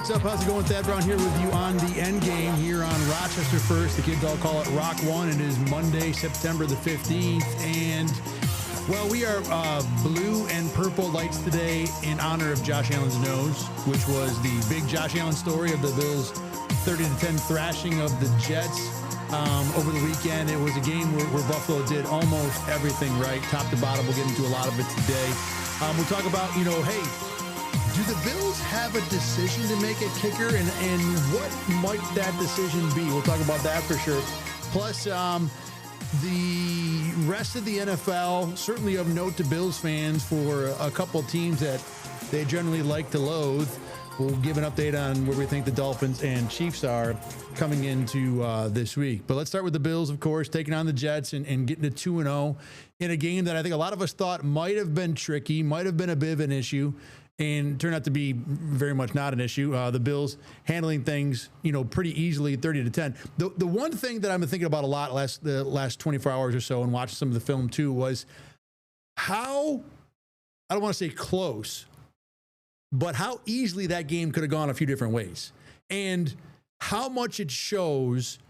What's up? How's it going? Thad Brown here with you on the Endgame here on Rochester First. The kids all call it Rock One. It is Monday, September the 15th. And, well, we are blue and purple lights today in honor of Josh Allen's nose, which was the big Josh Allen story of the Bills' 30-10 thrashing of the Jets. Over the weekend, it was a game where Buffalo did almost everything right, top to bottom. We'll get into a lot of it today. We'll talk about, hey, do the Bills have a decision to make at kicker, and what might that decision be? We'll talk about that for sure. Plus, the rest of the NFL, certainly of note to Bills fans for a couple teams that they generally like to loathe. We'll give an update on where we think the Dolphins and Chiefs are coming into this week. But let's start with the Bills, of course, taking on the Jets and getting to 2-0 in a game that I think a lot of us thought might have been tricky, might have been a bit of an issue, and turned out to be very much not an issue. The Bills handling things, pretty easily, 30-10. The one thing that I've been thinking about a lot the last 24 hours or so and watching some of the film too was how, I don't want to say close, but how easily that game could have gone a few different ways. And how much it shows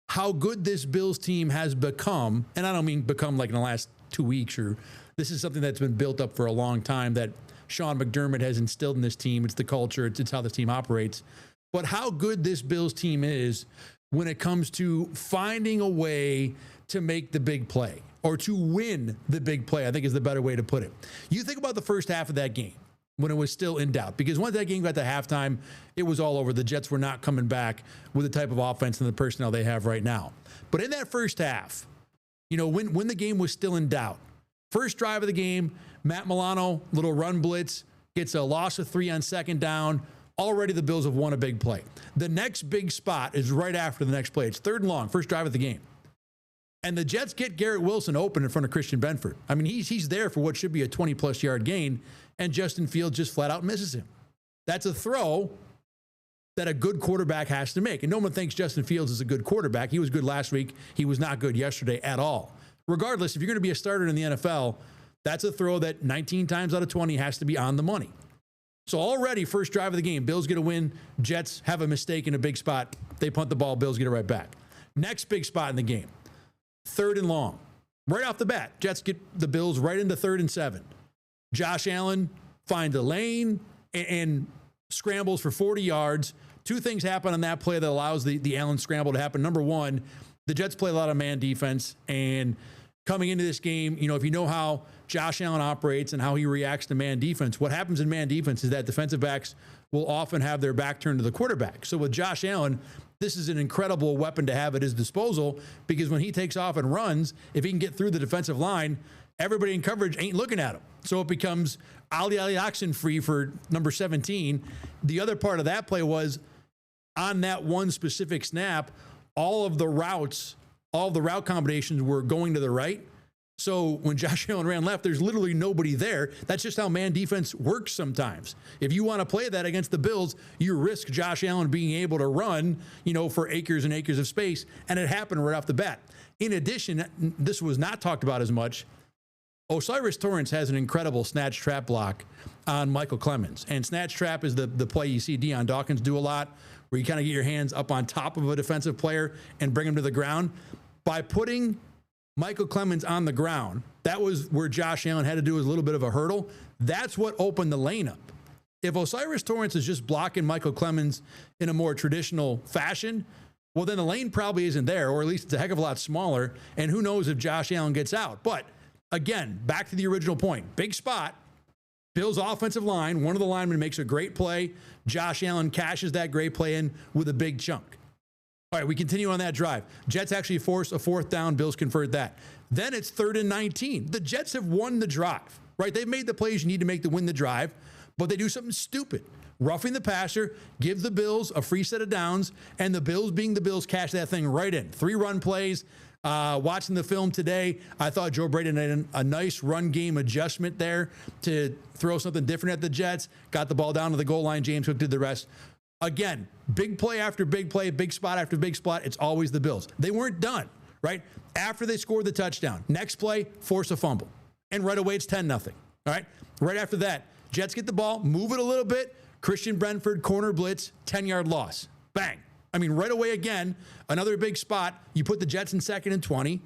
how good this Bills team has become. And I don't mean become like in the last 2 weeks, or this is something that's been built up for a long time that Sean McDermott has instilled in this team. It's the culture. It's how this team operates. But how good this Bills team is when it comes to finding a way to make the big play or to win the big play, I think is the better way to put it. You think about the first half of that game when it was still in doubt, because once that game got to halftime, it was all over. The Jets were not coming back with the type of offense and the personnel they have right now. But in that first half, when the game was still in doubt, first drive of the game, Matt Milano, little run blitz, gets a loss of 3 on second down. Already the Bills have won a big play. The next big spot is right after the next play. It's 3rd and long, first drive of the game. And the Jets get Garrett Wilson open in front of Christian Benford. I mean, he's there for what should be a 20-plus yard gain, and Justin Fields just flat out misses him. That's a throw that a good quarterback has to make. And no one thinks Justin Fields is a good quarterback. He was good last week. He was not good yesterday at all. Regardless, if you're going to be a starter in the NFL, that's a throw that 19 times out of 20 has to be on the money. So already, first drive of the game, Bills get a win. Jets have a mistake in a big spot. They punt the ball. Bills get it right back. Next big spot in the game, 3rd and long. Right off the bat, Jets get the Bills right into 3rd and 7. Josh Allen finds a lane and scrambles for 40 yards. 2 things happen on that play that allows the Allen scramble to happen. Number one, the Jets play a lot of man defense, and coming into this game, if you know how Josh Allen operates and how he reacts to man defense, what happens in man defense is that defensive backs will often have their back turned to the quarterback. So with Josh Allen, this is an incredible weapon to have at his disposal, because when he takes off and runs, if he can get through the defensive line, everybody in coverage ain't looking at him. So it becomes Ali Oxenfree for number 17. The other part of that play was on that one specific snap, all of the route combinations were going to the right. So when Josh Allen ran left, there's literally nobody there. That's just how man defense works sometimes. If you want to play that against the Bills, you risk Josh Allen being able to run, for acres and acres of space. And it happened right off the bat. In addition, this was not talked about as much. Osiris Torrance has an incredible snatch trap block on Michael Clemens. And snatch trap is the play you see Deion Dawkins do a lot, where you kind of get your hands up on top of a defensive player and bring him to the ground. By putting Michael Clemens on the ground, that was where Josh Allen had to do a little bit of a hurdle. That's what opened the lane up. If Osiris Torrance is just blocking Michael Clemens in a more traditional fashion, well, then the lane probably isn't there, or at least it's a heck of a lot smaller, and who knows if Josh Allen gets out. But again, back to the original point. Big spot. Bills offensive line, one of the linemen makes a great play. Josh Allen cashes that great play in with a big chunk. All right, we continue on that drive. Jets actually force a 4th down. Bills convert that. Then it's 3rd and 19. The Jets have won the drive, right? They've made the plays you need to make to win the drive, but they do something stupid. Roughing the passer, give the Bills a free set of downs, and the Bills, being the Bills, cash that thing right in. 3 run plays. Watching the film today, I thought Joe Brady had a nice run game adjustment there to throw something different at the Jets. Got the ball down to the goal line. James Cook did the rest. Again, big play after big play, big spot after big spot. It's always the Bills. They weren't done, right? After they scored the touchdown, next play, force a fumble. And right away, it's 10-0. All right? Right after that, Jets get the ball, move it a little bit, Christian Brentford, corner blitz, 10-yard loss. Bang. I mean, right away again, another big spot. You put the Jets in 2nd and 20,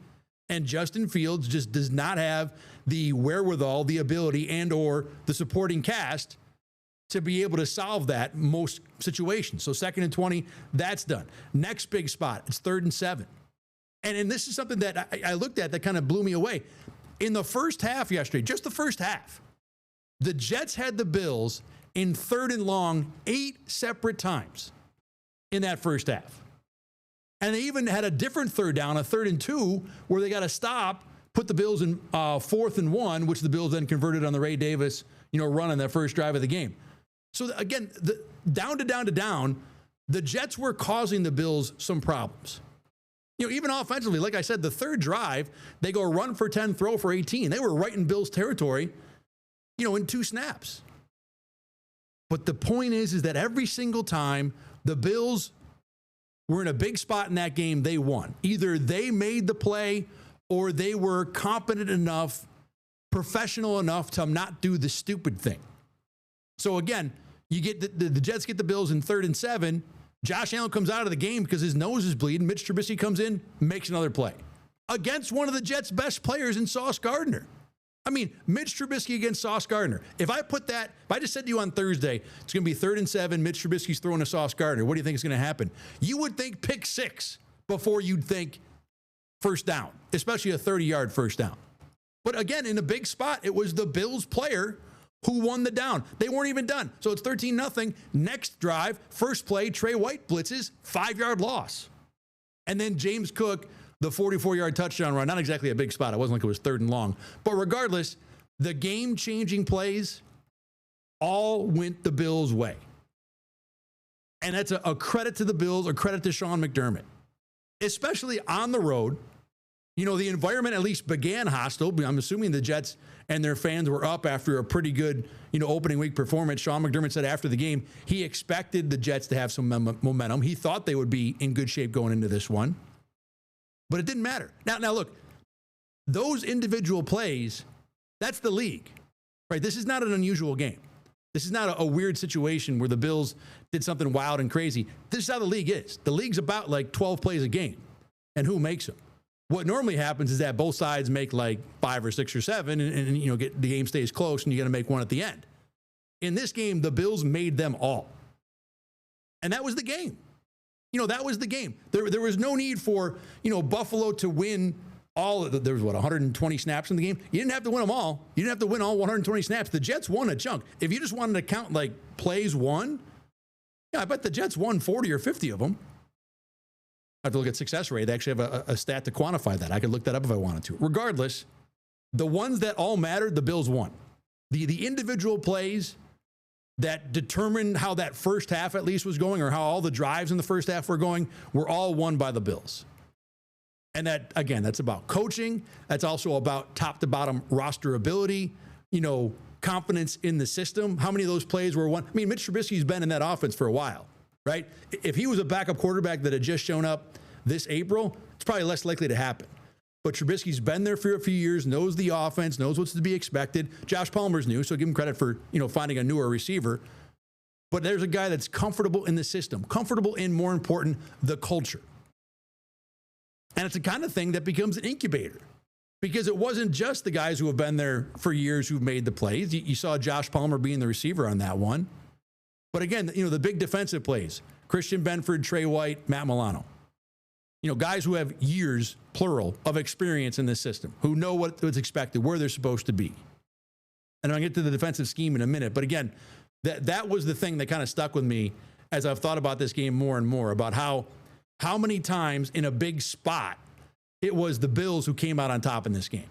and Justin Fields just does not have the wherewithal, the ability, and or the supporting cast to be able to solve that most situations. So 2nd and 20, that's done. Next big spot, it's 3rd and 7. And this is something that I looked at that kind of blew me away. In the first half yesterday, just the first half, the Jets had the Bills in 3rd and long 8 separate times in that first half. And they even had a different third down, a 3rd and 2, where they got to stop, put the Bills in 4th and 1, which the Bills then converted on the Ray Davis, run on that first drive of the game. So again, down to down, the Jets were causing the Bills some problems. Even offensively, like I said, the third drive, they go run for 10, throw for 18. They were right in Bills territory, in 2 snaps. But the point is that every single time the Bills were in a big spot in that game, they won. Either they made the play or they were competent enough, professional enough to not do the stupid thing. So again, you get the Jets get the Bills in 3rd and 7. Josh Allen comes out of the game because his nose is bleeding. Mitch Trubisky comes in, makes another play against one of the Jets' best players in Sauce Gardner. I mean, Mitch Trubisky against Sauce Gardner. If I just said to you on Thursday, it's going to be 3rd and 7, Mitch Trubisky's throwing to Sauce Gardner, what do you think is going to happen? You would think pick 6 before you'd think first down, especially a 30-yard first down. But again, in a big spot, it was the Bills player who won the down. They weren't even done. So it's 13-0. Next drive, first play, Trey White blitzes, 5-yard loss. And then James Cook, the 44-yard touchdown run. Not exactly a big spot. It wasn't like it was 3rd and long. But regardless, the game-changing plays all went the Bills' way. And that's a credit to the Bills, a credit to Sean McDermott. Especially on the road. The environment at least began hostile. I'm assuming the Jets and their fans were up after a pretty good, opening week performance. Sean McDermott said after the game, he expected the Jets to have some momentum. He thought they would be in good shape going into this one. But it didn't matter. Now look, those individual plays, that's the league, right? This is not an unusual game. This is not a weird situation where the Bills did something wild and crazy. This is how the league is. The league's about like 12 plays a game, and who makes them? What normally happens is that both sides make like 5 or 6 or 7, and get the game stays close, and you got to make one at the end. In this game, the Bills made them all, and that was the game. That was the game. There was no need for Buffalo to win all. There was 120 snaps in the game. You didn't have to win them all. You didn't have to win all 120 snaps. The Jets won a chunk. If you just wanted to count like plays won, I bet the Jets won 40 or 50 of them. I have to look at success rate. They actually have a stat to quantify that. I could look that up if I wanted to. Regardless, the ones that all mattered, the Bills won. The individual plays that determined how that first half at least was going, or how all the drives in the first half were going, were all won by the Bills. And that, again, that's about coaching. That's also about top to bottom roster ability, confidence in the system. How many of those plays were won? I mean, Mitch Trubisky's been in that offense for a while, right? If he was a backup quarterback that had just shown up this April, it's probably less likely to happen. But Trubisky's been there for a few years, knows the offense, knows what's to be expected. Josh Palmer's new, so give him credit for, finding a newer receiver. But there's a guy that's comfortable in the system, comfortable in, more important, the culture. And it's the kind of thing that becomes an incubator, because it wasn't just the guys who have been there for years who've made the plays. You saw Josh Palmer being the receiver on that one. But again, the big defensive plays, Christian Benford, Trey White, Matt Milano. Guys who have years, plural, of experience in this system, who know what's expected, where they're supposed to be. And I'll get to the defensive scheme in a minute. But again, that was the thing that kind of stuck with me as I've thought about this game more and more, about how many times in a big spot it was the Bills who came out on top in this game.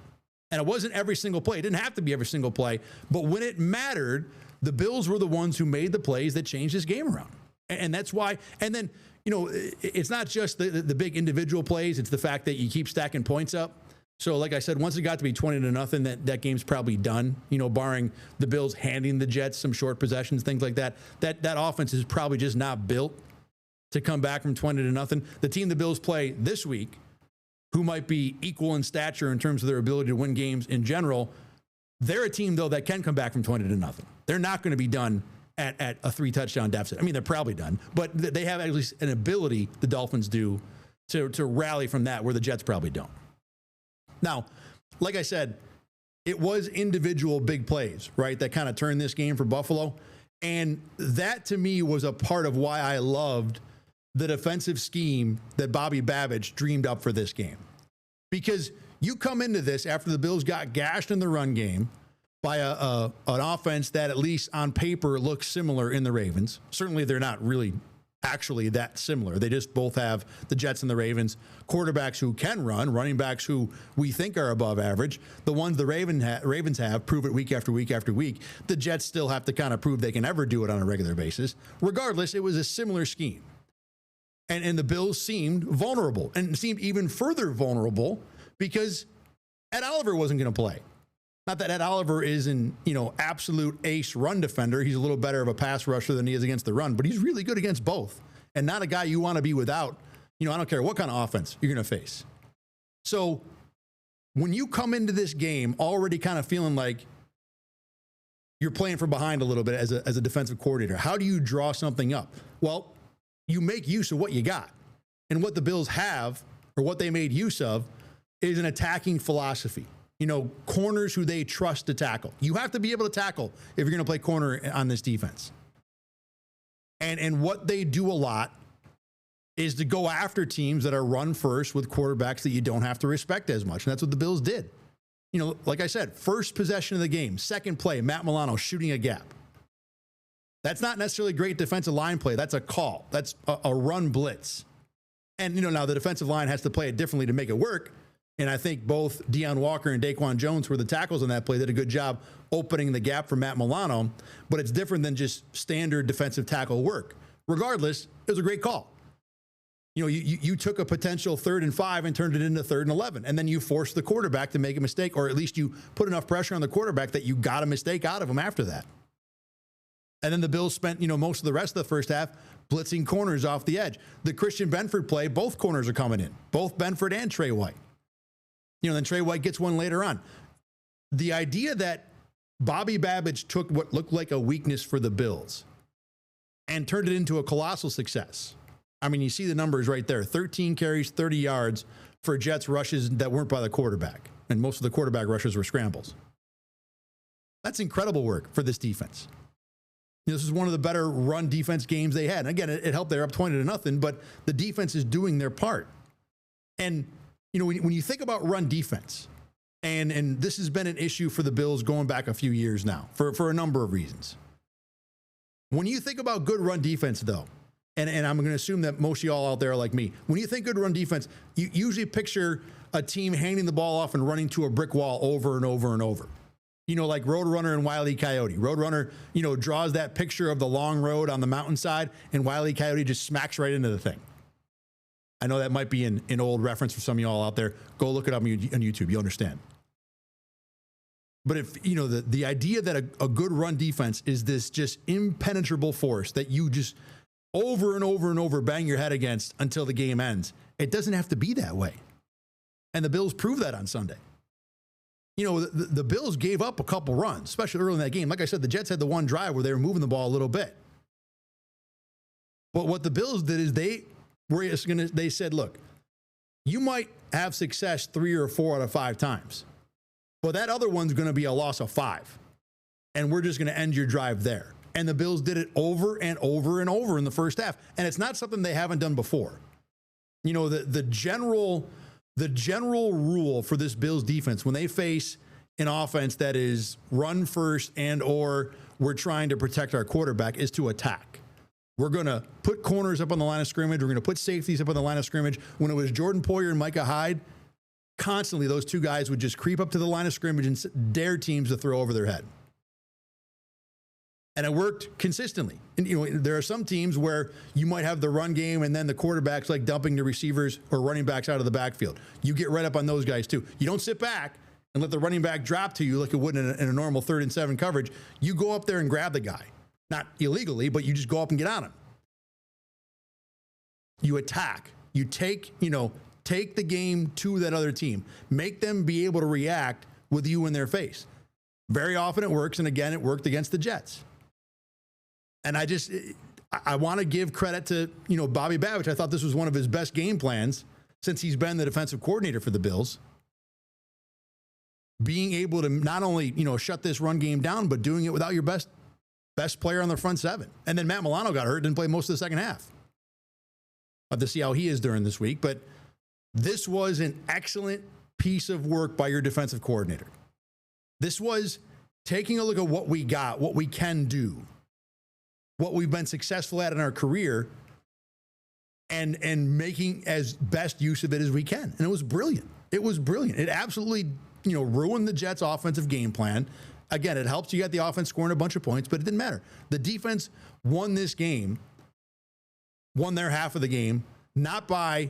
And it wasn't every single play. It didn't have to be every single play. But when it mattered, the Bills were the ones who made the plays that changed this game around. And that's why. And then, it's not just the big individual plays. It's the fact that you keep stacking points up. So like I said, once it got to be 20-0, that game's probably done, barring the Bills handing the Jets some short possessions, things like that. That offense is probably just not built to come back from 20-0. The team the Bills play this week, who might be equal in stature in terms of their ability to win games in general, they're a team, though, that can come back from 20-0. They're not going to be done at a 3 touchdown deficit. I mean, they're probably done, but they have at least an ability, the Dolphins do, to rally from that where the Jets probably don't. Now, like I said, it was individual big plays, right, that kind of turned this game for Buffalo. And that, to me, was a part of why I loved the defensive scheme that Bobby Babich dreamed up for this game. Because you come into this after the Bills got gashed in the run game by an offense that, at least on paper, looks similar in the Ravens. Certainly, they're not really actually that similar. They just both have, the Jets and the Ravens, quarterbacks who can run, running backs who we think are above average. The ones the Ravens have prove it week after week after week. The Jets still have to kind of prove they can ever do it on a regular basis. Regardless, it was a similar scheme. And the Bills seemed vulnerable, and seemed even further vulnerable because Ed Oliver wasn't going to play. Not that Ed Oliver is an, absolute ace run defender. He's a little better of a pass rusher than he is against the run, but he's really good against both. And not a guy you want to be without. I don't care what kind of offense you're going to face. So when you come into this game already kind of feeling like you're playing from behind a little bit as a defensive coordinator, how do you draw something up? Well, you make use of what you got. And what the Bills have, or what they made use of, is an attacking philosophy. Corners who they trust to tackle. You have to be able to tackle if you're going to play corner on this defense. And what they do a lot is to go after teams that are run first with quarterbacks that you don't have to respect as much. And that's what the Bills did. Like I said, first possession of the game, second play, Matt Milano shooting a gap. That's not necessarily great defensive line play. That's a call. That's a run blitz. And, now the defensive line has to play it differently to make it work. And I think both Deion Walker and Daquan Jones, were the tackles on that play, did a good job opening the gap for Matt Milano. But it's different than just standard defensive tackle work. Regardless, it was a great call. You took a potential 3rd and 5 and turned it into 3rd and 11. And then you forced the quarterback to make a mistake, or at least you put enough pressure on the quarterback that you got a mistake out of him after that. And then the Bills spent, most of the rest of the first half blitzing corners off the edge. The Christian Benford play, both corners are coming in, both Benford and Trey White. Then Trey White gets one later on. The idea that Bobby Babich took what looked like a weakness for the Bills and turned it into a colossal success. I mean, you see the numbers right there. 13 carries, 30 yards for Jets rushes that weren't by the quarterback. And most of the quarterback rushes were scrambles. That's incredible work for this defense. This is one of the better run defense games they had. And again, it helped. They're up 20-0, but the defense is doing their part. And when you think about run defense, and this has been an issue for the Bills going back a few years now for a number of reasons. When you think about good run defense, though, and I'm going to assume that most of y'all out there are like me, when you think good run defense, you usually picture a team handing the ball off and running to a brick wall over and over and over. Like Roadrunner and Wile E. Coyote. Roadrunner, draws that picture of the long road on the mountainside, and Wile E. Coyote just smacks right into the thing. I know that might be an old reference for some of y'all out there. Go look it up on YouTube. You'll understand. But if, the idea that a good run defense is this just impenetrable force that you just over and over and over bang your head against until the game ends, it doesn't have to be that way. And the Bills proved that on Sunday. The Bills gave up a couple runs, especially early in that game. Like I said, the Jets had the one drive where they were moving the ball a little bit. But what the Bills did is they said, look, you might have success 3 or 4 out of 5 times, but that other one's going to be a loss of 5. And we're just going to end your drive there. And the Bills did it over and over and over in the first half. And it's not something they haven't done before. The general rule for this Bills defense, when they face an offense that is run first and or we're trying to protect our quarterback, is to attack. We're going to put corners up on the line of scrimmage. We're going to put safeties up on the line of scrimmage. When it was Jordan Poyer and Micah Hyde, constantly those two guys would just creep up to the line of scrimmage and dare teams to throw over their head. And it worked consistently. And, there are some teams where you might have the run game and then the quarterback's like dumping the receivers or running backs out of the backfield. You get right up on those guys too. You don't sit back and let the running back drop to you like it would in a normal 3rd and 7 coverage. You go up there and grab the guy. Not illegally, but you just go up and get on him. You attack. You take the game to that other team. Make them be able to react with you in their face. Very often it works, and again, it worked against the Jets. And I want to give credit to, Bobby Babich. I thought this was one of his best game plans since he's been the defensive coordinator for the Bills. Being able to not only, shut this run game down, but doing it without your best player on the front seven. And then Matt Milano got hurt, didn't play most of the second half. I'll have to see how he is during this week. But this was an excellent piece of work by your defensive coordinator. This was taking a look at what we got, what we can do, what we've been successful at in our career, and making as best use of it as we can. And it was brilliant. It was brilliant. It absolutely, ruined the Jets' offensive game plan. Again, it helps you get the offense scoring a bunch of points, but it didn't matter. The defense won this game, won their half of the game, not by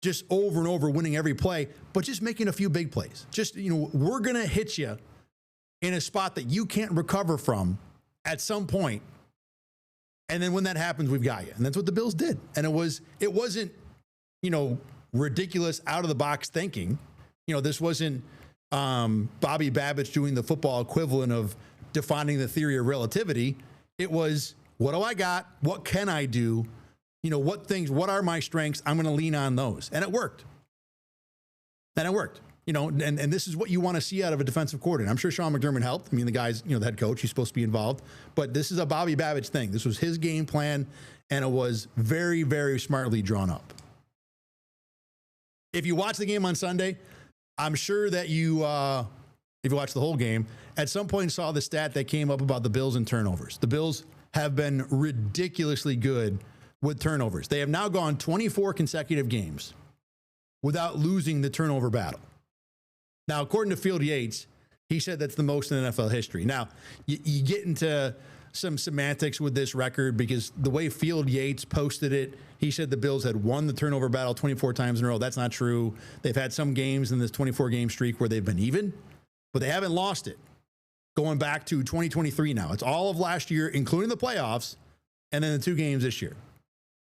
just over and over winning every play, but just making a few big plays. Just, we're going to hit you in a spot that you can't recover from at some point. And then when that happens, we've got you. And that's what the Bills did. And it wasn't, ridiculous out of the box thinking. This wasn't Bobby Babich doing the football equivalent of defining the theory of relativity. It was, what do I got? What can I do? What are my strengths? I'm going to lean on those. And it worked. And this is what you want to see out of a defensive coordinator. I'm sure Sean McDermott helped. I mean, the guy's, the head coach, he's supposed to be involved. But this is a Bobby Babich thing. This was his game plan, and it was very, very smartly drawn up. If you watch the game on Sunday, I'm sure that you, if you watch the whole game, at some point saw the stat that came up about the Bills and turnovers. The Bills have been ridiculously good with turnovers. They have now gone 24 consecutive games without losing the turnover battle. Now, according to Field Yates, he said that's the most in NFL history. Now, you get into some semantics with this record because the way Field Yates posted it, he said the Bills had won the turnover battle 24 times in a row. That's not true. They've had some games in this 24-game streak where they've been even, but they haven't lost it going back to 2023 now. It's all of last year, including the playoffs, and then the 2 games this year.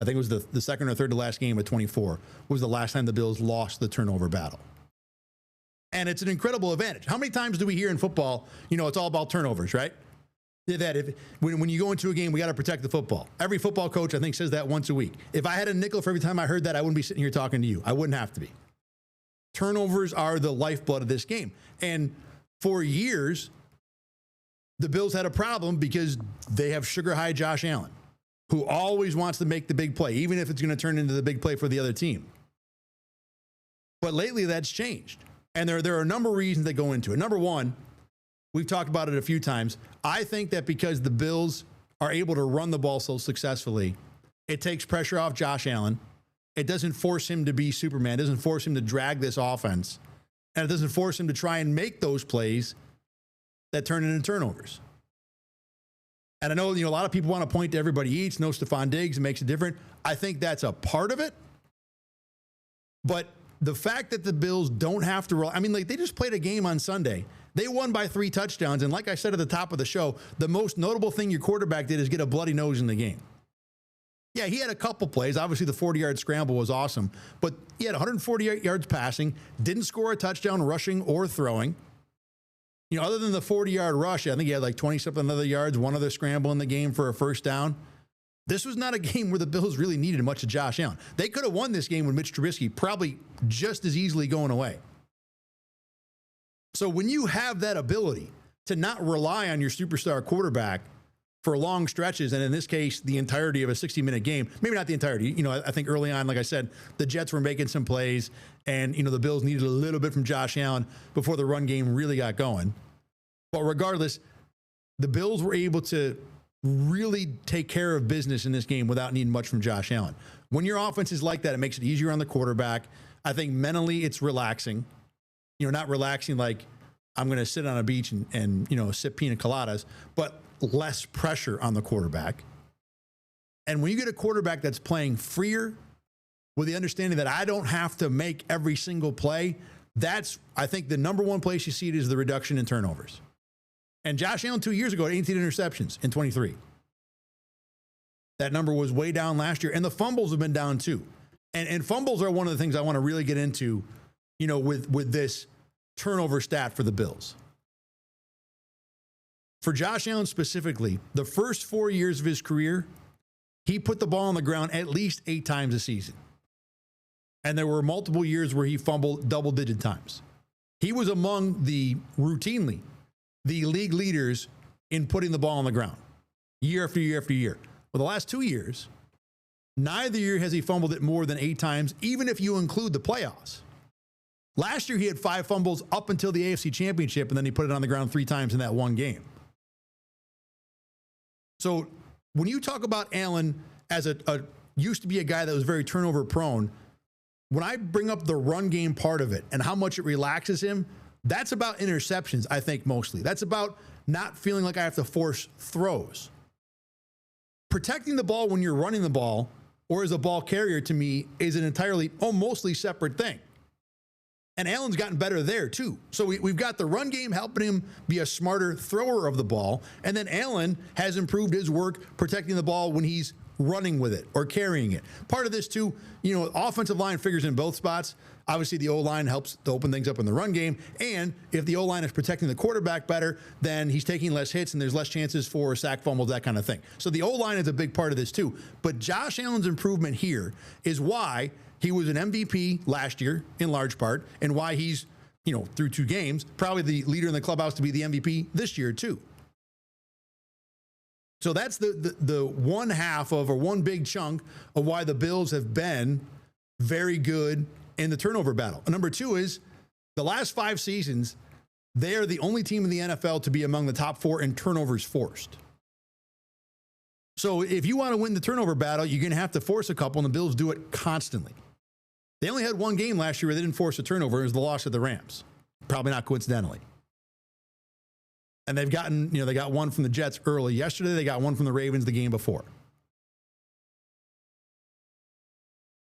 I think it was the second or third to last game of 24 was the last time the Bills lost the turnover battle. And it's an incredible advantage. How many times do we hear in football, it's all about turnovers, right? That when you go into a game, we got to protect the football. Every football coach, I think, says that once a week. If I had a nickel for every time I heard that, I wouldn't be sitting here talking to you. I wouldn't have to be. Turnovers are the lifeblood of this game. And for years, the Bills had a problem because they have sugar high Josh Allen, who always wants to make the big play, even if it's going to turn into the big play for the other team. But lately, that's changed. And there are a number of reasons that go into it. Number one, we've talked about it a few times. I think that because the Bills are able to run the ball so successfully, it takes pressure off Josh Allen. It doesn't force him to be Superman. It doesn't force him to drag this offense. And it doesn't force him to try and make those plays that turn into turnovers. And I know, a lot of people want to point to everybody eats, no Stephon Diggs, it makes it different. I think that's a part of it. But the fact that the Bills don't have to roll, they just played a game on Sunday. They won by 3 touchdowns. And like I said at the top of the show, the most notable thing your quarterback did is get a bloody nose in the game. Yeah, he had a couple plays. Obviously, the 40-yard scramble was awesome. But he had 148 yards passing, didn't score a touchdown rushing or throwing. Other than the 40-yard rush, I think he had like 20-something other yards, one other scramble in the game for a first down. This was not a game where the Bills really needed much of Josh Allen. They could have won this game with Mitch Trubisky probably just as easily going away. So when you have that ability to not rely on your superstar quarterback for long stretches, and in this case, the entirety of a 60-minute game, maybe not the entirety. I think early on, like I said, the Jets were making some plays, and, the Bills needed a little bit from Josh Allen before the run game really got going. But regardless, the Bills were able to really take care of business in this game without needing much from Josh Allen. When your offense is like that, it makes it easier on the quarterback. I think mentally it's relaxing. Not relaxing like I'm going to sit on a beach and sip pina coladas, but less pressure on the quarterback. And when you get a quarterback that's playing freer with the understanding that I don't have to make every single play, that's, I think, the number one place you see it is the reduction in turnovers. And Josh Allen 2 years ago had 18 interceptions in 23. That number was way down last year. And the fumbles have been down too. And fumbles are one of the things I want to really get into, with this turnover stat for the Bills. For Josh Allen specifically, the first 4 years of his career, he put the ball on the ground at least 8 times a season. And there were multiple years where he fumbled double-digit times. He was among routinely, the league leaders in putting the ball on the ground year after year after year. Well, the last 2 years, neither year has he fumbled it more than 8 times, even if you include the playoffs. Last year, he had 5 fumbles up until the AFC Championship, and then he put it on the ground 3 times in that one game. So when you talk about Allen as used to be a guy that was very turnover prone, when I bring up the run game part of it and how much it relaxes him, that's about interceptions, I think, mostly. That's about not feeling like I have to force throws. Protecting the ball when you're running the ball or as a ball carrier, to me, is an entirely, mostly separate thing. And Allen's gotten better there, too. So we've got the run game helping him be a smarter thrower of the ball. And then Allen has improved his work protecting the ball when he's running with it or carrying it. Part of this, too, offensive line figures in both spots. Obviously, the O-line helps to open things up in the run game. And if the O-line is protecting the quarterback better, then he's taking less hits and there's less chances for sack fumbles, that kind of thing. So the O-line is a big part of this, too. But Josh Allen's improvement here is why he was an MVP last year, in large part, and why he's, through 2 games, probably the leader in the clubhouse to be the MVP this year, too. So that's the one half of, or one big chunk of why the Bills have been very good in the turnover battle. And number 2 is the last 5 seasons, they are the only team in the NFL to be among the top 4 in turnovers forced. So if you want to win the turnover battle, you're going to have to force a couple, and the Bills do it constantly. They only had 1 game last year where they didn't force a turnover. It was the loss of the Rams. Probably not coincidentally. And they've gotten, they got 1 from the Jets early yesterday. They got 1 from the Ravens the game before.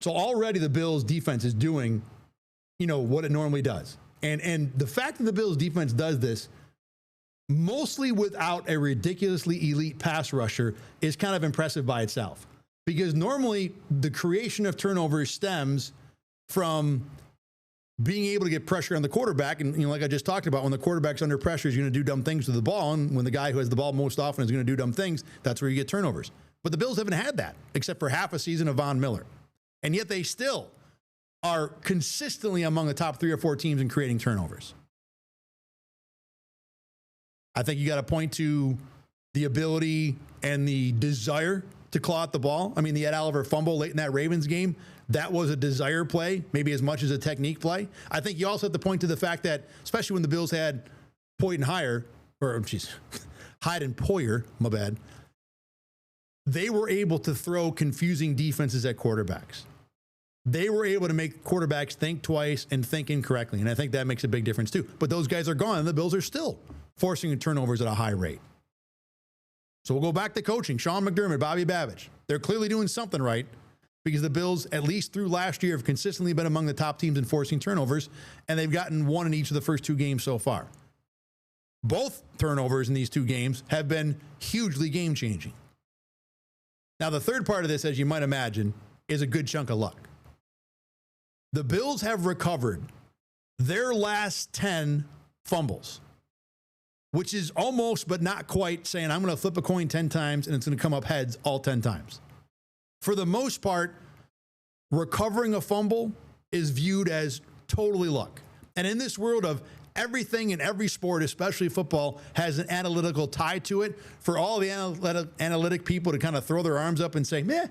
So already the Bills defense is doing, what it normally does. And the fact that the Bills defense does this, mostly without a ridiculously elite pass rusher, is kind of impressive by itself. Because normally the creation of turnovers stems from being able to get pressure on the quarterback. And, like I just talked about, when the quarterback's under pressure, he's going to do dumb things with the ball. And when the guy who has the ball most often is going to do dumb things, that's where you get turnovers. But the Bills haven't had that, except for half a season of Von Miller. And yet they still are consistently among the top 3 or 4 teams in creating turnovers. I think you got to point to the ability and the desire to claw at the ball. I mean, the Ed Oliver fumble late in that Ravens game, that was a desire play, maybe as much as a technique play. I think you also have to point to the fact that, especially when the Bills had Hyde and Poyer, my bad, they were able to throw confusing defenses at quarterbacks. They were able to make quarterbacks think twice and think incorrectly, and I think that makes a big difference too. But those guys are gone, and the Bills are still forcing turnovers at a high rate. So we'll go back to coaching. Sean McDermott, Bobby Babbage. They're clearly doing something right, because the Bills, at least through last year, have consistently been among the top teams in forcing turnovers, and they've gotten 1 in each of the first 2 games so far. Both turnovers in these 2 games have been hugely game-changing. Now, the third part of this, as you might imagine, is a good chunk of luck. The Bills have recovered their last 10 fumbles, which is almost but not quite saying I'm going to flip a coin 10 times and it's going to come up heads all 10 times. For the most part, recovering a fumble is viewed as totally luck. And in this world of everything in every sport, especially football, has an analytical tie to it, for all the analytic people to kind of throw their arms up and say, meh,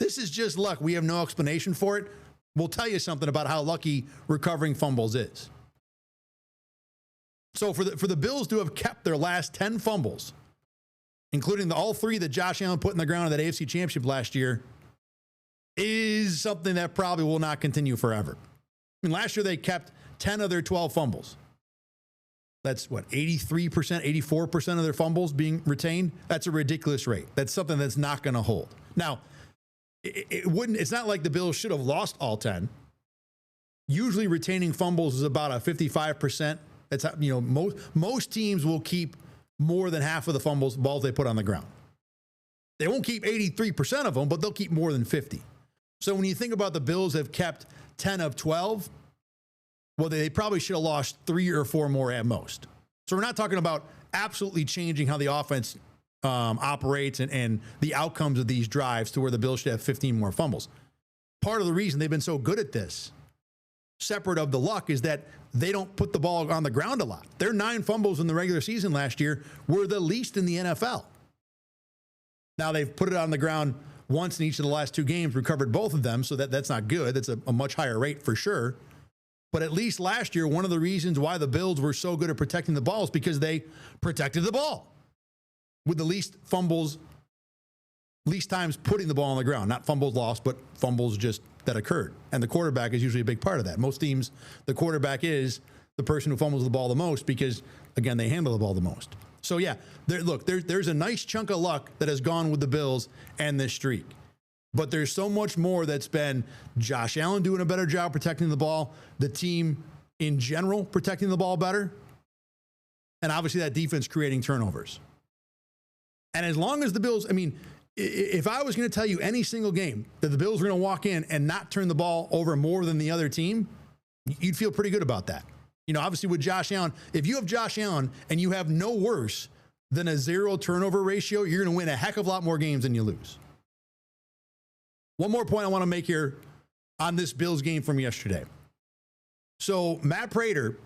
this is just luck, we have no explanation for it, we'll tell you something about how lucky recovering fumbles is. So for the Bills to have kept their last 10 fumbles, including all 3 that Josh Allen put in the ground in that AFC Championship last year, is something that probably will not continue forever. I mean, last year they kept 10 of their 12 fumbles. That's 83%, 84% of their fumbles being retained. That's a ridiculous rate. That's something that's not going to hold. Now, it's not like the Bills should have lost all 10. Usually retaining fumbles is about a 55%. That's how, most teams will keep more than half of the balls they put on the ground. They won't keep 83% of them, but they'll keep more than 50. So when you think about the Bills have kept 10 of 12, well, they probably should have lost 3 or 4 more at most. So we're not talking about absolutely changing how the offense operates and the outcomes of these drives to where the Bills should have 15 more fumbles. Part of the reason they've been so good at this, separate of the luck, is that they don't put the ball on the ground a lot. Their 9 fumbles in the regular season last year were the least in the NFL. Now they've put it on the ground once in each of the last 2 games, recovered both of them, so that's not good. That's a much higher rate for sure. But at least last year, one of the reasons why the Bills were so good at protecting the ball is because they protected the ball with the least fumbles, least times putting the ball on the ground. Not fumbles lost, but fumbles just that occurred. And the quarterback is usually a big part of that. Most teams, the quarterback is the person who fumbles the ball the most because, again, they handle the ball the most. So, yeah, there's a nice chunk of luck that has gone with the Bills and this streak. But there's so much more that's been Josh Allen doing a better job protecting the ball, the team in general protecting the ball better, and obviously that defense creating turnovers. And as long as the Bills, I mean, if I was going to tell you any single game that the Bills were going to walk in and not turn the ball over more than the other team, you'd feel pretty good about that. You know, obviously with Josh Allen, if you have Josh Allen and you have no worse than a 0 turnover ratio, you're going to win a heck of a lot more games than you lose. One more point I want to make here on this Bills game from yesterday. So Matt Prater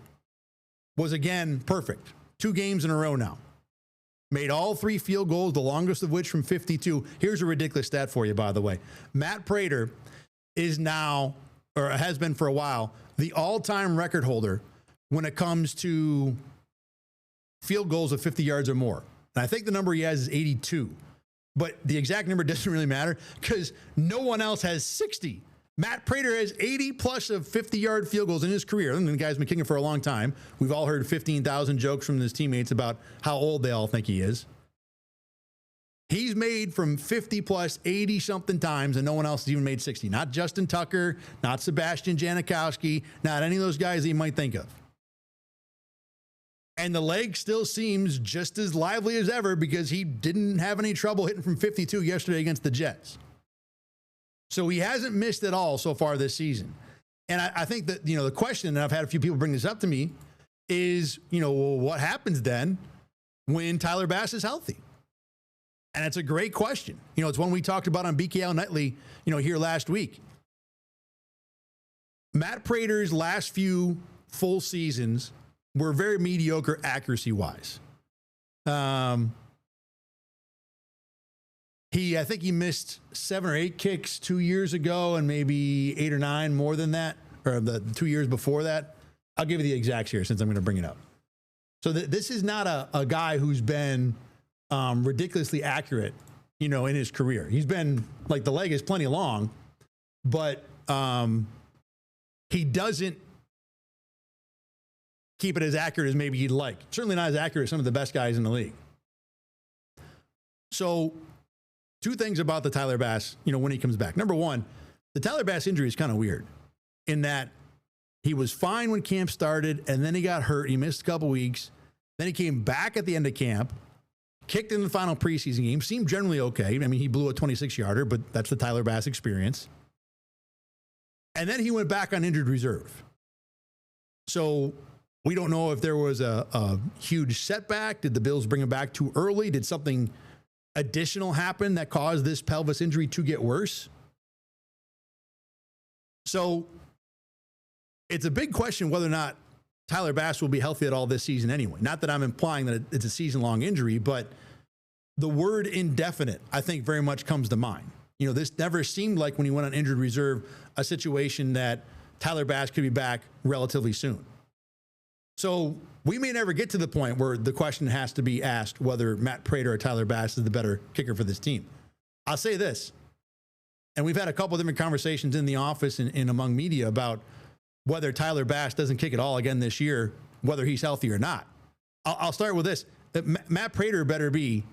was again perfect. 2 games in a row now. Made all 3 field goals, the longest of which from 52. Here's a ridiculous stat for you, by the way. Matt Prater is now, or has been for a while, the all-time record holder when it comes to field goals of 50 yards or more. And I think the number he has is 82. But the exact number doesn't really matter because no one else has 60. Matt Prater has 80 plus of 50-yard field goals in his career. And the guy's been kicking for a long time. We've all heard 15,000 jokes from his teammates about how old they all think he is. He's made from 50 plus 80-something times, and no one else has even made 60. Not Justin Tucker, not Sebastian Janikowski, not any of those guys that you might think of. And the leg still seems just as lively as ever because he didn't have any trouble hitting from 52 yesterday against the Jets. So he hasn't missed at all so far this season. And I think that, the question, and I've had a few people bring this up to me, is, well, what happens then when Tyler Bass is healthy? And it's a great question. It's one we talked about on BKL Nightly, here last week. Matt Prater's last few full seasons were very mediocre accuracy-wise. I think he missed 7 or 8 kicks 2 years ago and maybe 8 or 9 more than that, or the 2 years before that. I'll give you the exacts here since I'm going to bring it up. So this is not a guy who's been ridiculously accurate, in his career. He's been, the leg is plenty long, but he doesn't keep it as accurate as maybe he'd like. Certainly not as accurate as some of the best guys in the league. So 2 things about the Tyler Bass, when he comes back. Number one, the Tyler Bass injury is kind of weird in that he was fine when camp started and then he got hurt. He missed a couple weeks. Then he came back at the end of camp, kicked in the final preseason game, seemed generally okay. I mean, he blew a 26-yarder, but that's the Tyler Bass experience. And then he went back on injured reserve. So we don't know if there was a huge setback. Did the Bills bring him back too early? Did something additional happen that caused this pelvis injury to get worse? So it's a big question whether or not Tyler Bass will be healthy at all this season anyway. Not that I'm implying that it's a season-long injury, but the word indefinite, I think, very much comes to mind. This never seemed like when he went on injured reserve a situation that Tyler Bass could be back relatively soon. So we may never get to the point where the question has to be asked whether Matt Prater or Tyler Bass is the better kicker for this team. I'll say this, and we've had a couple of different conversations in the office and among media about whether Tyler Bass doesn't kick at all again this year, whether he's healthy or not. I'll start with this. Matt Prater is going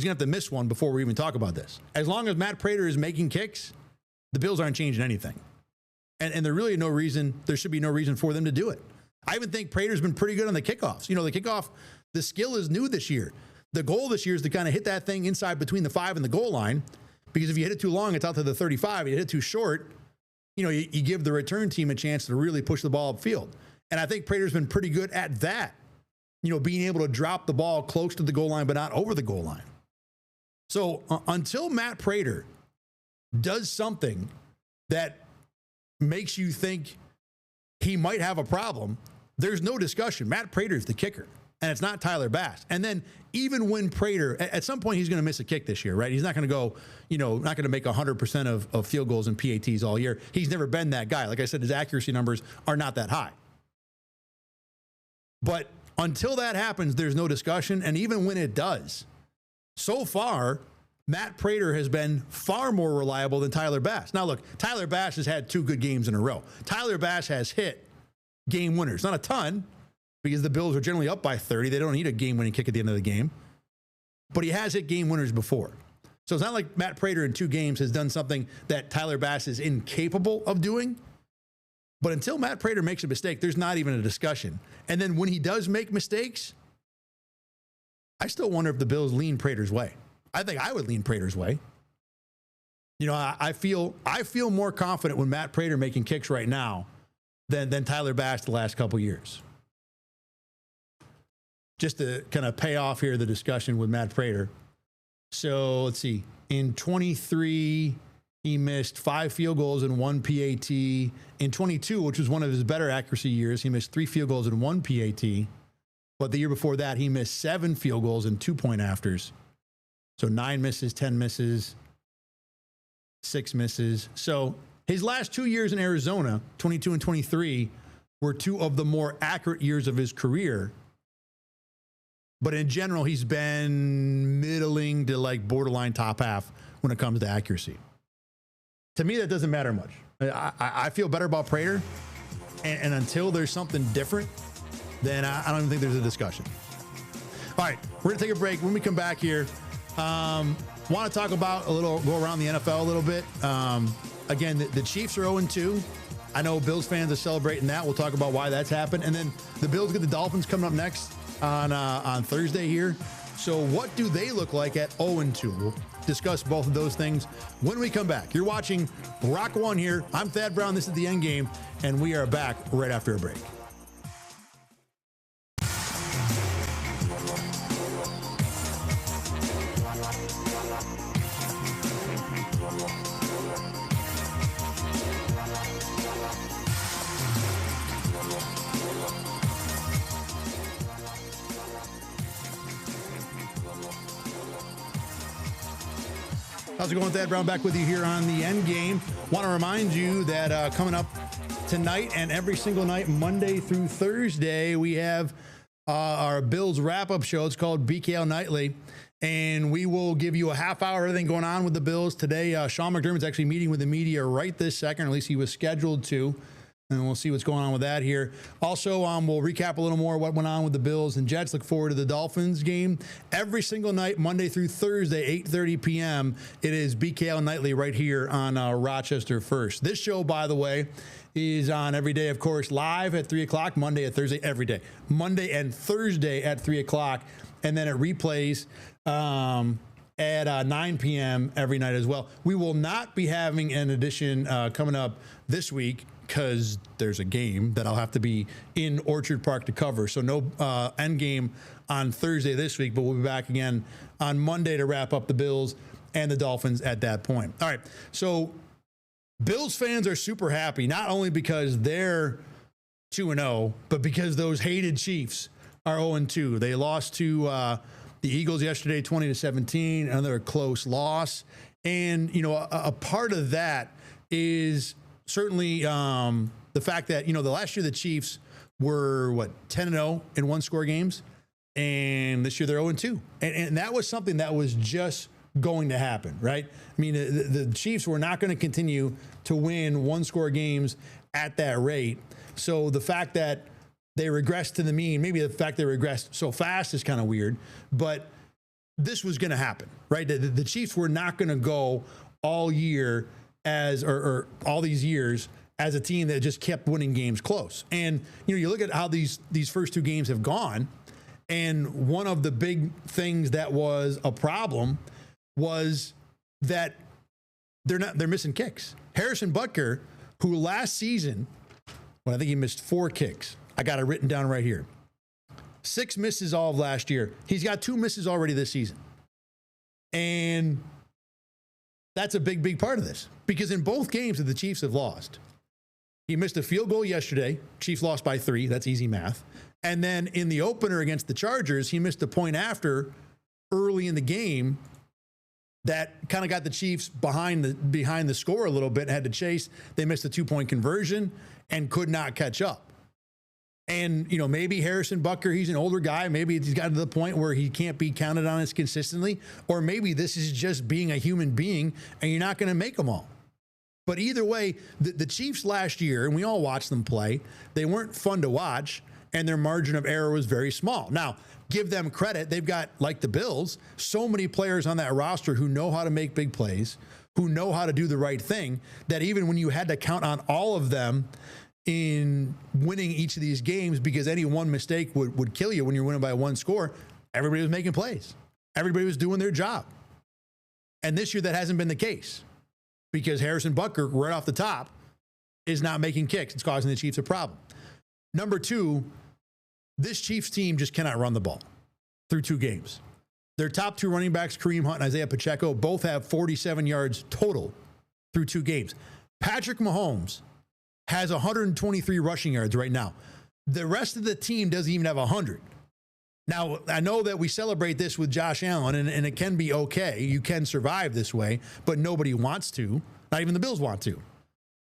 to have to miss one before we even talk about this. As long as Matt Prater is making kicks, the Bills aren't changing anything. And there should be no reason for them to do it. I even think Prater's been pretty good on the kickoffs. The skill is new this year. The goal this year is to kind of hit that thing inside between the 5 and the goal line, because if you hit it too long, it's out to the 35. If you hit it too short, you give the return team a chance to really push the ball upfield. And I think Prater's been pretty good at that. being able to drop the ball close to the goal line, but not over the goal line. So until Matt Prater does something that makes you think he might have a problem, there's no discussion. Matt Prater is the kicker, and it's not Tyler Bass. And then even when Prater, at some point he's going to miss a kick this year, right? He's not going to go, not going to make 100% of field goals and PATs all year. He's never been that guy. Like I said, his accuracy numbers are not that high. But until that happens, there's no discussion. And even when it does, so far, Matt Prater has been far more reliable than Tyler Bass. Now, look, Tyler Bass has had 2 good games in a row. Tyler Bass has hit game winners. Not a ton, because the Bills are generally up by 30. They don't need a game-winning kick at the end of the game. But he has hit game winners before. So it's not like Matt Prater in 2 games has done something that Tyler Bass is incapable of doing. But until Matt Prater makes a mistake, there's not even a discussion. And then when he does make mistakes, I still wonder if the Bills lean Prater's way. I think I would lean Prater's way. I feel more confident with Matt Prater making kicks right now than Tyler Bass the last couple years. Just to kind of pay off here the discussion with Matt Prater. So let's see. In 23, he missed 5 field goals and 1 PAT. In 22, which was one of his better accuracy years, he missed 3 field goals and 1 PAT. But the year before that, he missed 7 field goals and 2 point afters. So 9 misses, 10 misses, 6 misses. So his last 2 years in Arizona, 22 and 23, were 2 of the more accurate years of his career. But in general, he's been middling to like borderline top half when it comes to accuracy. To me, that doesn't matter much. I feel better about Prater. And until there's something different, then I don't even think there's a discussion. All right, we're going to take a break. When we come back here, want to talk about go around the NFL a little bit. Again, the Chiefs are 0-2. I know Bills fans are celebrating that. We'll talk about why that's happened. And then the Bills get the Dolphins coming up next on Thursday here. So what do they look like at 0-2? We'll discuss both of those things when we come back. You're watching Rock One here. I'm Thad Brown. This is the Endgame, and we are back right after a break. How's it going? Thad Brown back with you here on the Endgame. Want to remind you that coming up tonight and every single night, Monday through Thursday, we have our Bills wrap-up show. It's called BKL Nightly, and we will give you a half hour of everything going on with the Bills. Today, Sean McDermott's actually meeting with the media right this second, or at least he was scheduled to. And we'll see what's going on with that here. Also, we'll recap a little more what went on with the Bills and Jets. Look forward to the Dolphins game. Every single night, Monday through Thursday, 8:30 p.m., it is BKL Nightly right here on Rochester First. This show, by the way, is on every day, of course, live at 3 o'clock, Monday and Thursday, every day. Monday and Thursday at 3 o'clock, and then it replays at 9 p.m. every night as well. We will not be having an edition coming up this week, because there's a game that I'll have to be in Orchard Park to cover. So no Endgame on Thursday this week, but we'll be back again on Monday to wrap up the Bills and the Dolphins at that point. All right, so Bills fans are super happy, not only because they're 2-0, but because those hated Chiefs are 0-2. They lost to the Eagles yesterday, 20-17, another close loss. And, a part of that is certainly the fact that, the last year the Chiefs were, 10-0 in one-score games, and this year they're 0-2. And that was something that was just going to happen, right? I mean, the Chiefs were not going to continue to win one-score games at that rate. So the fact that they regressed to the mean, maybe the fact they regressed so fast is kind of weird, but this was going to happen, right? The Chiefs were not going to go all year or all these years as a team that just kept winning games close. And, you look at how these first 2 games have gone, and one of the big things that was a problem was that they're missing kicks. Harrison Butker, who last season, I think he missed 4 kicks. I got it written down right here. 6 misses all of last year. He's got 2 misses already this season. And that's a big, big part of this. Because in both games that the Chiefs have lost, he missed a field goal yesterday. Chiefs lost by 3. That's easy math. And then in the opener against the Chargers, he missed a point after early in the game that kind of got the Chiefs behind the score a little bit, had to chase. They missed a 2-point conversion and could not catch up. And, maybe Harrison Butker, he's an older guy. Maybe he's gotten to the point where he can't be counted on as consistently. Or maybe this is just being a human being and you're not going to make them all. But either way, the Chiefs last year, and we all watched them play, they weren't fun to watch, and their margin of error was very small. Now, give them credit. They've got, like the Bills, so many players on that roster who know how to make big plays, who know how to do the right thing, that even when you had to count on all of them in winning each of these games, because any one mistake would kill you when you're winning by 1 score, everybody was making plays. Everybody was doing their job. And this year that hasn't been the case because Harrison Butker, right off the top, is not making kicks. It's causing the Chiefs a problem. Number 2, this Chiefs team just cannot run the ball through 2 games. Their top 2 running backs, Kareem Hunt and Isaiah Pacheco, both have 47 yards total through 2 games. Patrick Mahomes has 123 rushing yards right now. The rest of the team doesn't even have 100. Now, I know that we celebrate this with Josh Allen, and it can be okay. You can survive this way, but nobody wants to. Not even the Bills want to.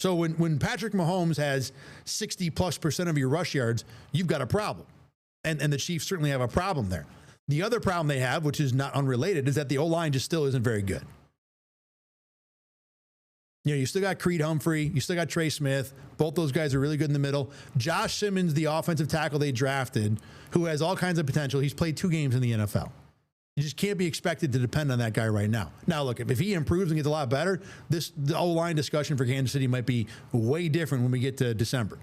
So when Patrick Mahomes has 60+% of your rush yards, you've got a problem. And the Chiefs certainly have a problem there. The other problem they have, which is not unrelated, is that the O-line just still isn't very good. You still got Creed Humphrey. You still got Trey Smith. Both those guys are really good in the middle. Josh Simmons, the offensive tackle they drafted, who has all kinds of potential. He's played 2 games in the NFL. You just can't be expected to depend on that guy right now. Now, look, if he improves and gets a lot better, the O-line discussion for Kansas City might be way different when we get to December.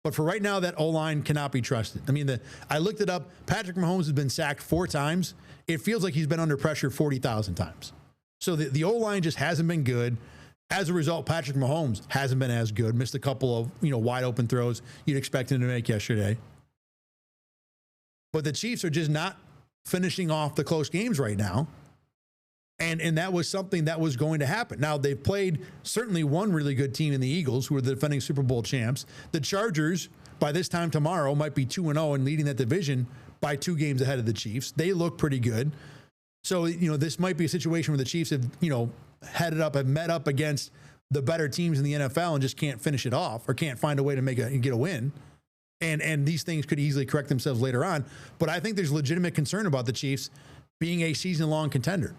But for right now, that O-line cannot be trusted. I mean, I looked it up. Patrick Mahomes has been sacked 4 times. It feels like he's been under pressure 40,000 times. So the O-line just hasn't been good. As a result, Patrick Mahomes hasn't been as good. Missed a couple of wide open throws you'd expect him to make yesterday. But the Chiefs are just not finishing off the close games right now. And that was something that was going to happen. Now, they've played certainly one really good team in the Eagles, who are the defending Super Bowl champs. The Chargers, by this time tomorrow, might be 2-0 and leading that division by 2 games ahead of the Chiefs. They look pretty good. So, this might be a situation where the Chiefs have, have met up against the better teams in the NFL and just can't finish it off or can't find a way to get a win. And these things could easily correct themselves later on. But I think there's legitimate concern about the Chiefs being a season-long contender.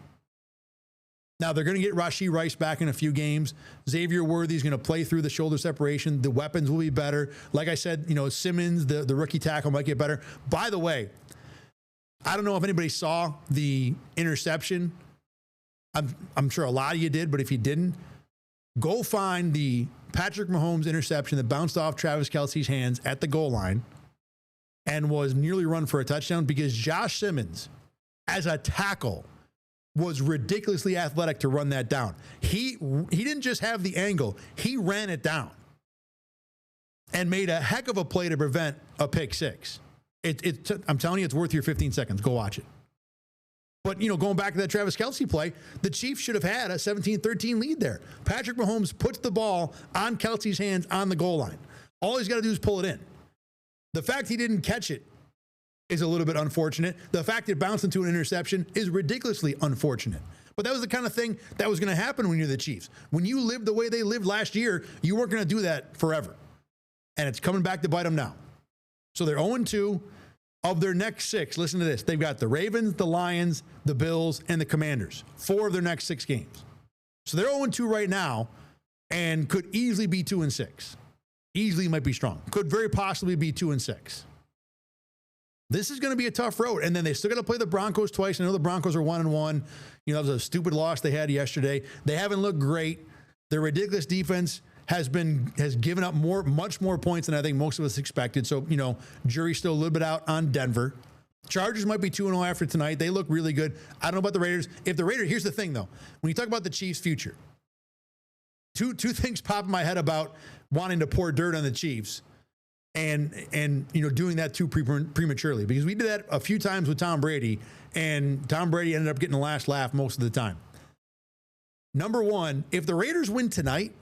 Now, they're going to get Rashee Rice back in a few games. Xavier Worthy's going to play through the shoulder separation. The weapons will be better. Like I said, Simmons, the rookie tackle, might get better. By the way, I don't know if anybody saw the interception. I'm sure a lot of you did, but if you didn't, go find the Patrick Mahomes interception that bounced off Travis Kelce's hands at the goal line and was nearly run for a touchdown because Josh Simmons, as a tackle, was ridiculously athletic to run that down. He didn't just have the angle, he ran it down and made a heck of a play to prevent a pick 6. I'm telling you, it's worth your 15 seconds. Go watch it. But, going back to that Travis Kelce play, the Chiefs should have had a 17-13 lead there. Patrick Mahomes puts the ball on Kelce's hands on the goal line. All he's got to do is pull it in. The fact he didn't catch it is a little bit unfortunate. The fact it bounced into an interception is ridiculously unfortunate. But that was the kind of thing that was going to happen when you're the Chiefs. When you lived the way they lived last year, you weren't going to do that forever. And it's coming back to bite them now. So they're 0-2. Of their next 6, listen to this. They've got the Ravens, the Lions, the Bills, and the Commanders. 4 of their next 6 games. So they're 0-2 right now and could easily be 2-6. Easily might be strong. Could very possibly be 2-6. This is going to be a tough road. And then they still got to play the Broncos twice. I know the Broncos are 1-1. That was a stupid loss they had yesterday. They haven't looked great. Their ridiculous defense has given up much more points than I think most of us expected. So, jury's still a little bit out on Denver. Chargers might be 2-0 after tonight. They look really good. I don't know about the Raiders. Here's the thing, though. When you talk about the Chiefs' future, two things pop in my head about wanting to pour dirt on the Chiefs. and doing that too prematurely, because we did that a few times with Tom Brady, and Tom Brady ended up getting the last laugh most of the time. Number one, if the Raiders win tonight,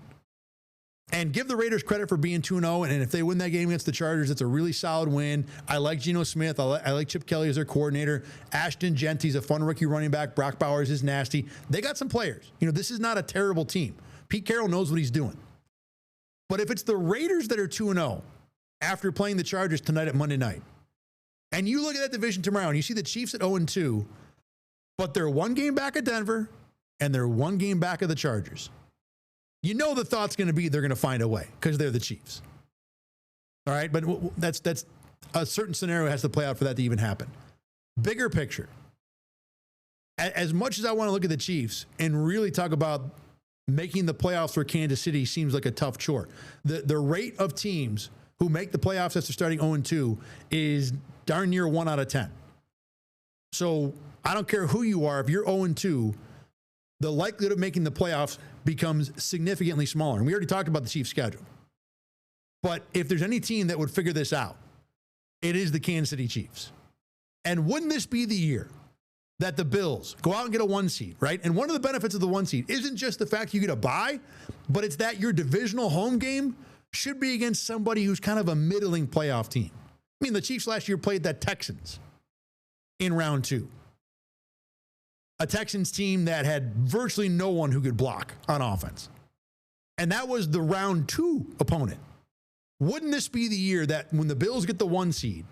and give the Raiders credit for being 2-0, and if they win that game against the Chargers, it's a really solid win. I like Geno Smith. I like Chip Kelly as their coordinator. Ashton Genty's a fun rookie running back. Brock Bowers is nasty. They got some players. This is not a terrible team. Pete Carroll knows what he's doing. But if it's the Raiders that are 2-0 after playing the Chargers tonight at Monday night, and you look at that division tomorrow and you see the Chiefs at 0-2, but they're one game back of Denver and they're one game back of the Chargers, the thought's going to be they're going to find a way because they're the Chiefs. All right, but that's a certain scenario has to play out for that to even happen. Bigger picture, as much as I want to look at the Chiefs and really talk about making the playoffs for Kansas City seems like a tough chore, the rate of teams who make the playoffs after starting 0-2 is darn near 1 out of 10. So I don't care who you are, if you're 0-2, the likelihood of making the playoffs becomes significantly smaller. And we already talked about the Chiefs' schedule. But if there's any team that would figure this out, it is the Kansas City Chiefs. And wouldn't this be the year that the Bills go out and get a 1 seed, right? And one of the benefits of the 1 seed isn't just the fact you get a bye, but it's that your divisional home game should be against somebody who's kind of a middling playoff team. I mean, the Chiefs last year played the Texans in round 2. A Texans team that had virtually no one who could block on offense. And that was the round 2 opponent. Wouldn't this be the year that when the Bills get the 1 seed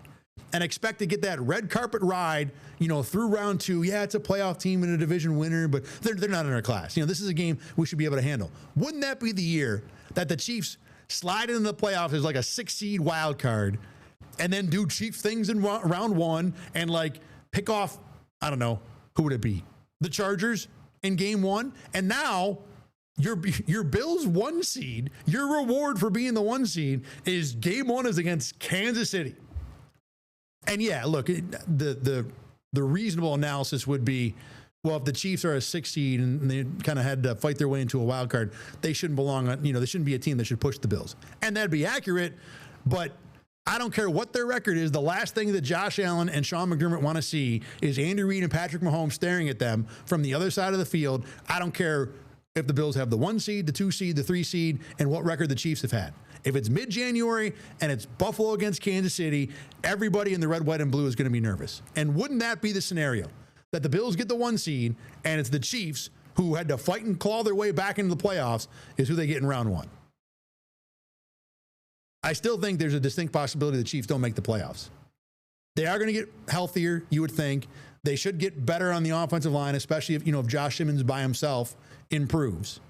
and expect to get that red carpet ride, through round 2, yeah, it's a playoff team and a division winner, but they're not in our class. This is a game we should be able to handle. Wouldn't that be the year that the Chiefs slide into the playoffs as like a 6 seed wild card and then do Chief things in round 1 and pick off, I don't know, who would it be? The Chargers in game 1, and now your Bills 1 seed, your reward for being the 1 seed is game 1 is against Kansas City. And yeah, look, the reasonable analysis would be, well, if the Chiefs are a 6 seed and they kind of had to fight their way into a wild card, they shouldn't belong on, they shouldn't be a team that should push the Bills. And that'd be accurate, but I don't care what their record is. The last thing that Josh Allen and Sean McDermott want to see is Andy Reid and Patrick Mahomes staring at them from the other side of the field. I don't care if the Bills have the 1 seed, the 2 seed, the 3 seed, and what record the Chiefs have had. If it's mid-January and it's Buffalo against Kansas City, everybody in the red, white, and blue is going to be nervous. And wouldn't that be the scenario? That the Bills get the 1 seed and it's the Chiefs who had to fight and claw their way back into the playoffs is who they get in round 1. I still think there's a distinct possibility the Chiefs don't make the playoffs. They are going to get healthier, you would think. They should get better on the offensive line, especially if Josh Simmons by himself improves.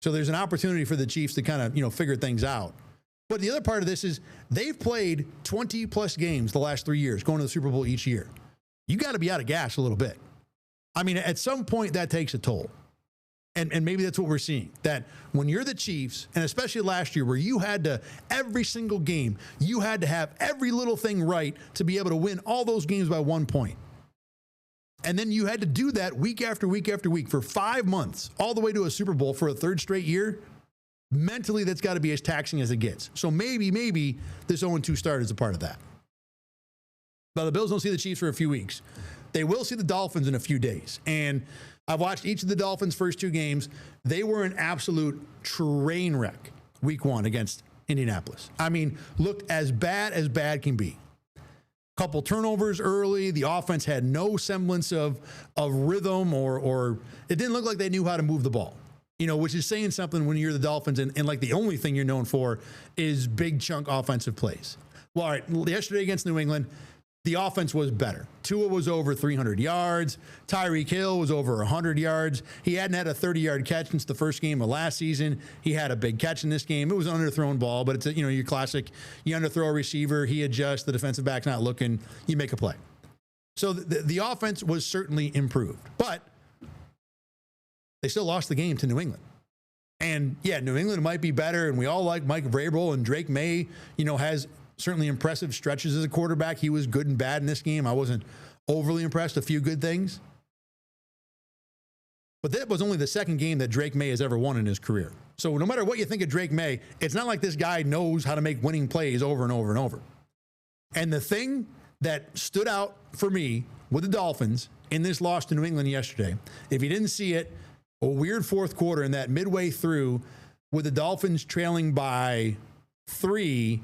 So there's an opportunity for the Chiefs to kind of, figure things out. But the other part of this is they've played 20-plus games the last 3 years, going to the Super Bowl each year. You got to be out of gas a little bit. I mean, at some point, that takes a toll. And maybe that's what we're seeing, that when you're the Chiefs, and especially last year where you had to, every single game, you had to have every little thing right to be able to win all those games by 1 point. And then you had to do that week after week after week for 5 months, all the way to a Super Bowl for a 3rd straight year. Mentally, that's got to be as taxing as it gets. So maybe this 0-2 start is a part of that. But the Bills don't see the Chiefs for a few weeks. They will see the Dolphins in a few days. And I've watched each of the Dolphins' first 2 games. They were an absolute train wreck week 1 against Indianapolis. I mean, looked as bad can be. Couple turnovers early. The offense had no semblance of rhythm or it didn't look like they knew how to move the ball, which is saying something when you're the Dolphins and the only thing you're known for is big chunk offensive plays. Well, all right, yesterday against New England, the offense was better. Tua was over 300 yards. Tyreek Hill was over 100 yards. He hadn't had a 30-yard catch since the first game of last season. He had a big catch in this game. It was an underthrown ball, but it's your classic, you underthrow a receiver, he adjusts, the defensive back's not looking, you make a play. So the offense was certainly improved, but they still lost the game to New England. And yeah, New England might be better, and we all like Mike Vrabel, and Drake May, has certainly impressive stretches as a quarterback. He was good and bad in this game. I wasn't overly impressed. A few good things. But that was only the second game that Drake May has ever won in his career. So no matter what you think of Drake May, it's not like this guy knows how to make winning plays over and over and over. And the thing that stood out for me with the Dolphins in this loss to New England yesterday, if you didn't see it, a weird fourth quarter in that midway through with the Dolphins trailing by 3,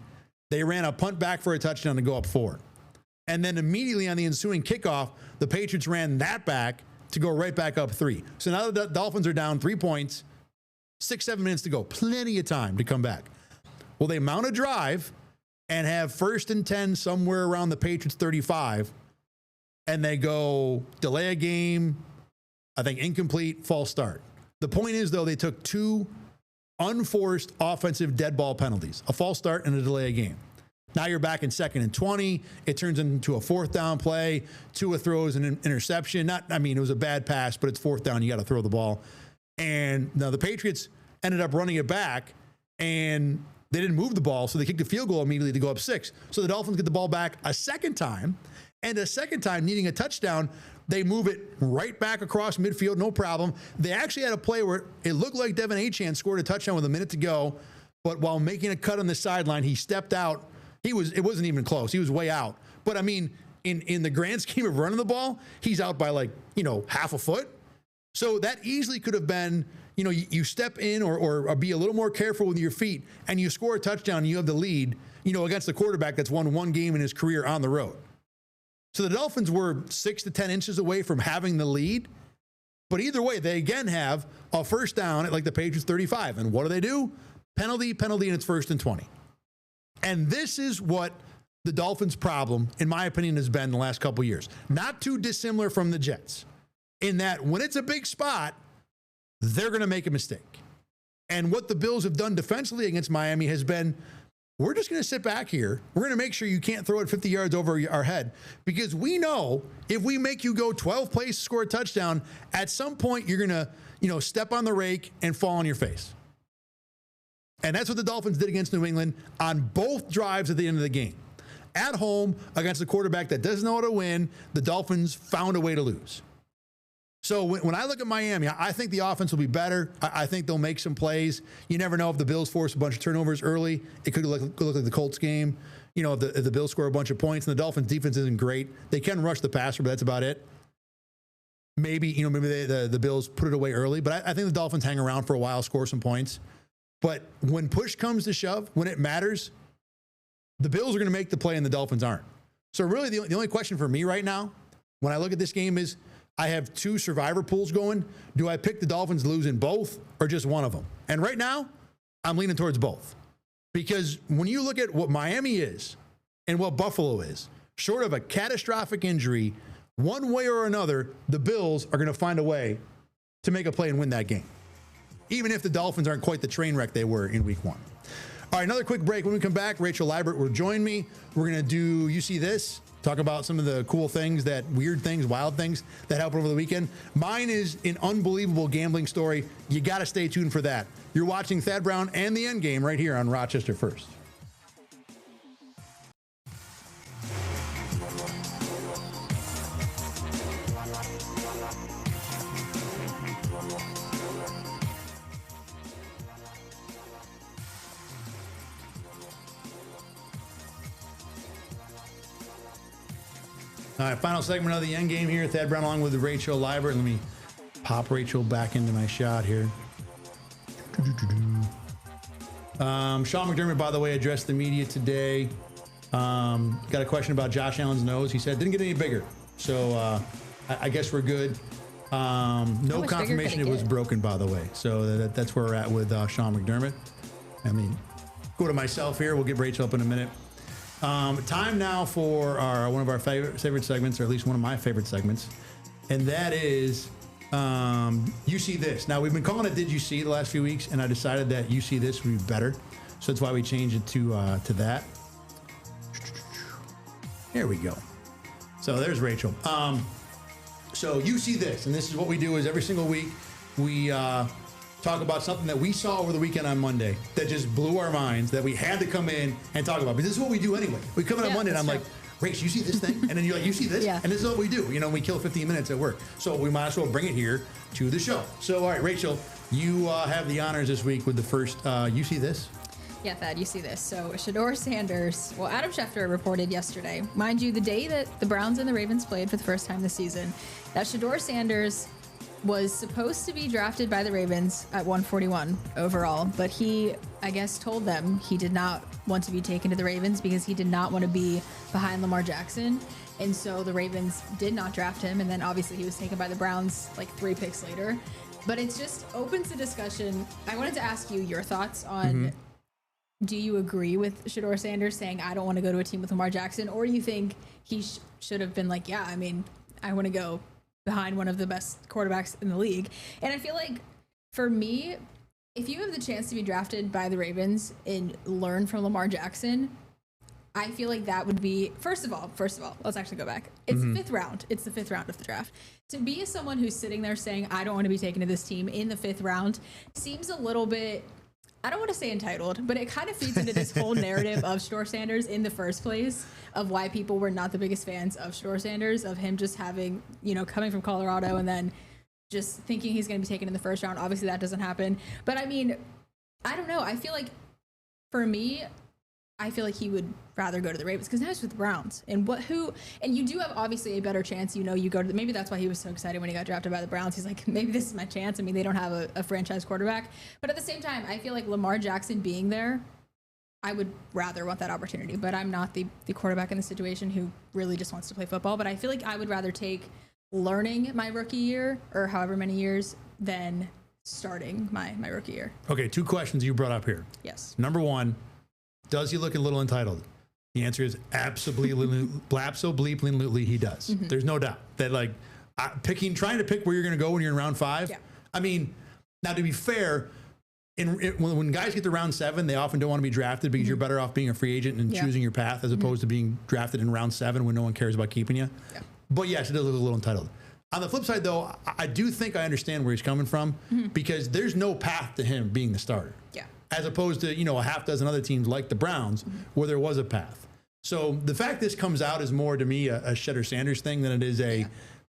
they ran a punt back for a touchdown to go up 4. And then immediately on the ensuing kickoff, the Patriots ran that back to go right back up 3. So now the Dolphins are down 3 points, 6-7 minutes to go. Plenty of time to come back. Well, they mount a drive and have 1st and 10 somewhere around the Patriots 35. And they go delay a game, I think incomplete, false start. The point is, though, they took 2 unforced offensive dead ball penalties, a false start and a delay a game. Now you're back in 2nd and 20. It turns into a 4th down play. Tua throws an interception. It was a bad pass, but it's 4th down. You got to throw the ball. And now the Patriots ended up running it back, and they didn't move the ball, so they kicked a field goal immediately to go up 6. So the Dolphins get the ball back a second time, and a second time needing a touchdown, they move it right back across midfield, no problem. They actually had a play where it looked like Devin Achane scored a touchdown with a minute to go, but while making a cut on the sideline, he stepped out. It wasn't even close. He was way out. But I mean, in the grand scheme of running the ball, he's out by half a foot. So that easily could have been, you step in or be a little more careful with your feet and you score a touchdown and you have the lead, against the quarterback that's won 1 game in his career on the road. So the Dolphins were 6 to 10 inches away from having the lead. But either way, they again have a 1st down at the Patriots 35. And what do? Penalty, and it's 1st and 20. And this is what the Dolphins' problem, in my opinion, has been the last couple of years. Not too dissimilar from the Jets, in that when it's a big spot, they're going to make a mistake. And what the Bills have done defensively against Miami has been, we're just going to sit back here. We're going to make sure you can't throw it 50 yards over our head, because we know if we make you go 12 plays to score a touchdown, at some point you're going to, step on the rake and fall on your face. And that's what the Dolphins did against New England on both drives at the end of the game. At home, against a quarterback that doesn't know how to win, the Dolphins found a way to lose. So when I look at Miami, I think the offense will be better. I think they'll make some plays. You never know if the Bills force a bunch of turnovers early. It could look like the Colts game. If the Bills score a bunch of points, and the Dolphins' defense isn't great. They can rush the passer, but that's about it. Maybe the Bills put it away early, but I think the Dolphins hang around for a while, score some points. But when push comes to shove, when it matters, the Bills are going to make the play and the Dolphins aren't. So really the only question for me right now, when I look at this game, is I have 2 survivor pools going. Do I pick the Dolphins losing both or just one of them? And right now, I'm leaning towards both. Because when you look at what Miami is and what Buffalo is, short of a catastrophic injury, one way or another, the Bills are going to find a way to make a play and win that game, even if the Dolphins aren't quite the train wreck they were in week 1. All right, another quick break. When we come back, Rachel Liebert will join me. We're going to do You See This, talk about some of the cool things, weird things, wild things that happened over the weekend. Mine is an unbelievable gambling story. You got to stay tuned for that. You're watching Thad Brown and the Endgame right here on Rochester First. All right, final segment of the Endgame here. Thad Brown along with Rachel Liebert. Let me pop Rachel back into my shot here. Sean McDermott, by the way, addressed the media today. Got a question about Josh Allen's nose. He said, didn't get any bigger. So I guess we're good. No confirmation it was broken, by the way. So that's where we're at with Sean McDermott. I mean, go to myself here. We'll get Rachel up in a minute. Time now for one of our favorite segments, or at least one of my favorite segments, and that is You See This. Now, we've been calling it Did You See the last few weeks, and I decided that You See This would be better, so that's why we changed it to that. Here we go. So there's Rachel. So You See This, and this is what we do is every single week we talk about something that we saw over the weekend on Monday that just blew our minds, that we had to come in and talk about. Because this is what we do anyway. We come in on Monday and I'm like, Rach, you see this thing? And then you're like, you see this? Yeah. And this is what we do. We kill 15 minutes at work. So we might as well bring it here to the show. So, all right, Rachel, you have the honors this week with the first, you see this? Yeah, Thad, you see this. So Shedeur Sanders, well, Adam Schefter reported yesterday, mind you, the day that the Browns and the Ravens played for the first time this season, that Shedeur Sanders was supposed to be drafted by the Ravens at 141 overall, but he, I guess, told them he did not want to be taken to the Ravens because he did not want to be behind Lamar Jackson. And so the Ravens did not draft him. And then obviously he was taken by the Browns like 3 picks later. But it's just opens the discussion. I wanted to ask you your thoughts on, do you agree with Shedeur Sanders saying, I don't want to go to a team with Lamar Jackson? Or you think he should have been like, yeah, I mean, I want to go behind one of the best quarterbacks in the league. And I feel like for me, if you have the chance to be drafted by the Ravens and learn from Lamar Jackson, I feel like that would be, first of all, let's actually go back. It's the 5th round. It's the 5th round of the draft. To be someone who's sitting there saying, I don't want to be taken to this team in the 5th round seems a little bit, I don't want to say entitled, but it kind of feeds into this whole narrative of Shedeur Sanders in the first place, of why people were not the biggest fans of Shedeur Sanders, of him just having, coming from Colorado and then just thinking he's going to be taken in the first round. Obviously that doesn't happen. But I mean, I don't know. I feel like for me, I feel like he would rather go to the Ravens because now he's with the Browns. And you do have obviously a better chance, you go to maybe that's why he was so excited when he got drafted by the Browns. He's like, maybe this is my chance. I mean, they don't have a franchise quarterback. But at the same time, I feel like Lamar Jackson being there, I would rather want that opportunity. But I'm not the quarterback in the situation who really just wants to play football. But I feel like I would rather take learning my rookie year or however many years than starting my rookie year. Okay, 2 questions you brought up here. Yes. Number 1, does he look a little entitled? The answer is absolutely he does. There's no doubt that trying to pick where you're going to go when you're in round 5. Yeah. I mean, now to be fair, when guys get to round 7, they often don't want to be drafted because you're better off being a free agent and choosing your path as opposed to being drafted in round 7 when no one cares about keeping you. Yeah. But yes, it does look a little entitled. On the flip side, though, I do think I understand where he's coming from because there's no path to him being the starter. Yeah. As opposed to, a half dozen other teams like the Browns where there was a path. So the fact this comes out is more to me a Shedeur Sanders thing than it is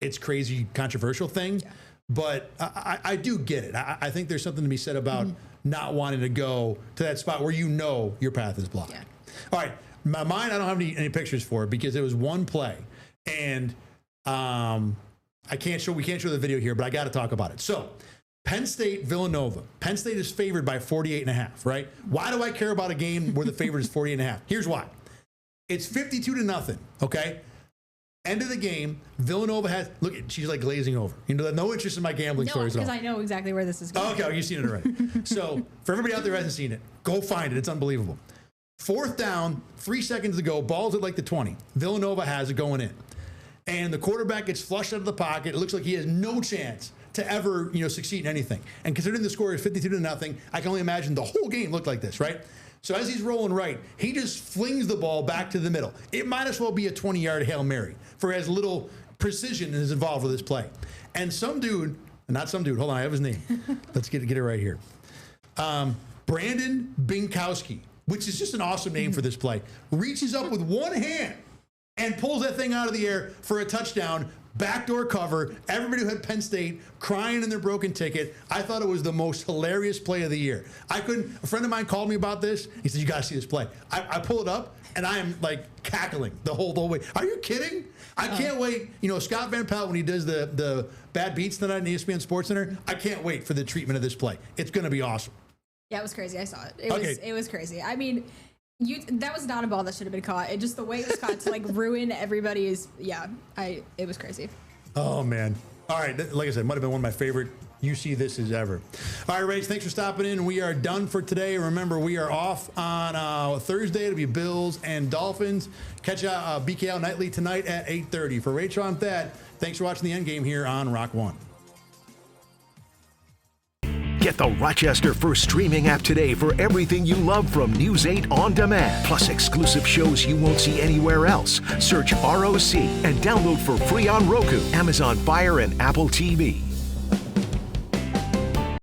it's crazy controversial thing. Yeah. But I do get it. I think there's something to be said about not wanting to go to that spot where your path is blocked. Yeah. All right. Mine, I don't have any pictures for it because it was one play. And we can't show the video here, but I got to talk about it. So Penn State, Villanova. Penn State is favored by 48.5, right? Why do I care about a game where the favorite is 48.5? Here's why. It's 52-0, okay? End of the game, Villanova has, she's like glazing over. No interest in my gambling stories at all. Because I know exactly where this is going. Okay, you've seen it already. So for everybody out there who hasn't seen it, go find it. It's unbelievable. 4th down, 3 seconds to go, ball's at the 20. Villanova has it going in. And the quarterback gets flushed out of the pocket. It looks like he has no chance to ever, succeed in anything. And considering the score is 52-0, I can only imagine the whole game looked like this, right? So as he's rolling right, he just flings the ball back to the middle. It might as well be a 20-yard Hail Mary for as little precision is involved with this play. And hold on, I have his name. Let's get it right here. Brandon Binkowski, which is just an awesome name for this play, reaches up with one hand and pulls that thing out of the air for a touchdown, backdoor cover. Everybody who had Penn State crying in their broken ticket. I thought it was the most hilarious play of the year. A friend of mine called me about this. He said, you got to see this play. I pull it up, and I am cackling the whole way. Are you kidding? I can't wait. Scott Van Pelt, when he does the Bad Beats tonight in ESPN Sports Center, I can't wait for the treatment of this play. It's going to be awesome. Yeah, it was crazy. I saw it. It was crazy. I mean, that was not a ball that should have been caught. It just the way it was caught to ruin everybody's. Yeah, it was crazy. Oh man! All right, like I said, might have been one of my favorite You See This Is ever. All right, Race, thanks for stopping in. We are done for today. Remember, we are off on Thursday. It'll be Bills and Dolphins. Catch BKL Nightly tonight at 8:30. For Rachel and Thad, thanks for watching the Endgame here on Rock One. Get the Rochester First streaming app today for everything you love from News 8 on demand, plus exclusive shows you won't see anywhere else. Search ROC and download for free on Roku, Amazon Fire, and Apple TV.